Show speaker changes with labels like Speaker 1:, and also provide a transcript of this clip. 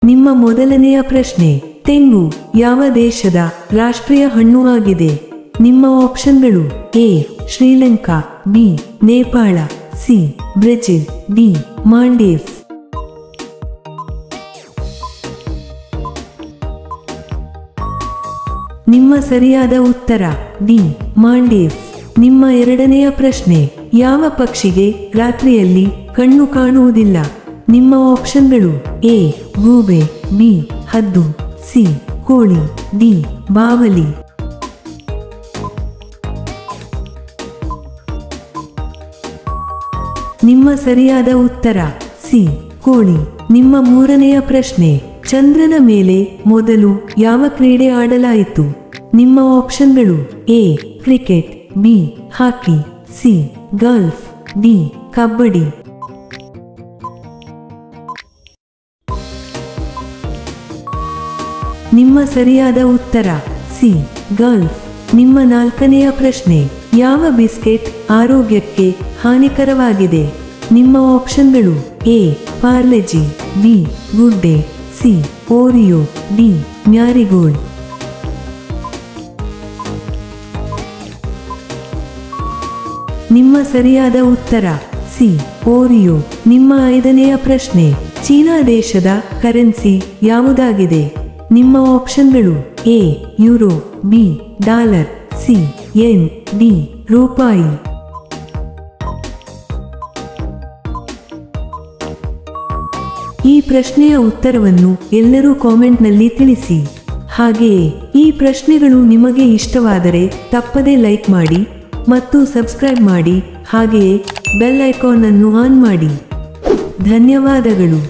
Speaker 1: ನಿಮ್ಮ ಮೊದಲನೆಯ ಪ್ರಶ್ನೆ, ತೆಂಗು ಯಾವ ದೇಶದ ರಾಷ್ಟ್ರೀಯ ಹಣ್ಣು ಆಗಿದೆ? ನಿಮ್ಮ ಆಪ್ಷನ್ಗಳು: A Sri Lanka, B Nepal, C Brazil, D Maldives. ನಿಮ್ಮ ಸರಿಯಾದ ಉತ್ತರ ಡಿ ಮಾಲ್ಡೀವ್ಸ್. ನಿಮ್ಮ ಎರಡನೆಯ ಪ್ರಶ್ನೆ, ಯಾವ ಪಕ್ಷಿಗೆ ರಾತ್ರಿಯಲ್ಲಿ ಕಣ್ಣು ಕಾಣುವುದಿಲ್ಲ? ನಿಮ್ಮ ಆಪ್ಷನ್ಗಳು: ಎ ಗೂಬೆ, ಬಿ ಹದ್ದು, ಸಿ ಕೋಳಿ, ಡಿ ಬಾವಲಿ. ನಿಮ್ಮ ಸರಿಯಾದ ಉತ್ತರ ಸಿ ಕೋಳಿ. ನಿಮ್ಮ ಮೂರನೆಯ ಪ್ರಶ್ನೆ, ಚಂದ್ರನ ಮೇಲೆ ಮೊದಲು ಯಾವ ಕ್ರೀಡೆ ಆಡಲಾಯಿತು? ನಿಮ್ಮ ಆಪ್ಷನ್ಗಳು: A cricket, B hockey, C golf, D kabaddi. ನಿಮ್ಮ ಸರಿಯಾದ ಉತ್ತರ ಸಿ ಗಾಲ್ಫ್. ನಿಮ್ಮ ನಾಲ್ಕನೆಯ ಪ್ರಶ್ನೆ, ಯಾವ ಬಿಸ್ಕೆಟ್ ಆರೋಗ್ಯಕ್ಕೆ ಹಾನಿಕರವಾಗಿದೆ? ನಿಮ್ಮ ಆಪ್ಷನ್ಗಳು: A Parle G, B good day, C Oreo, D Marigold. ನಿಮ್ಮ ಸರಿಯಾದ ಉತ್ತರ ಸಿ ಓರಿಯೋ. ನಿಮ್ಮ ಐದನೆಯ ಪ್ರಶ್ನೆ, ಚೀನಾ ದೇಶದ ಕರೆನ್ಸಿ ಯಾವುದಾಗಿದೆ? ನಿಮ್ಮ ಆಪ್ಷನ್ಗಳು: A euro, B dollar, C yen, D ರೂಪಾಯಿ. ಈ ಪ್ರಶ್ನೆಯ ಉತ್ತರವನ್ನು ಎಲ್ಲರೂ ಕಾಮೆಂಟ್ನಲ್ಲಿ ತಿಳಿಸಿ. ಹಾಗೆಯೇ ಈ ಪ್ರಶ್ನೆಗಳು ನಿಮಗೆ ಇಷ್ಟವಾದರೆ ತಪ್ಪದೇ ಲೈಕ್ ಮಾಡಿ ಮತ್ತು ಸಬ್ಸ್ಕ್ರೈಬ್ ಮಾಡಿ. ಹಾಗೆಯೇ ಬೆಲ್ ಐಕಾನ್ ಅನ್ನು ಆನ್ ಮಾಡಿ. ಧನ್ಯವಾದಗಳು.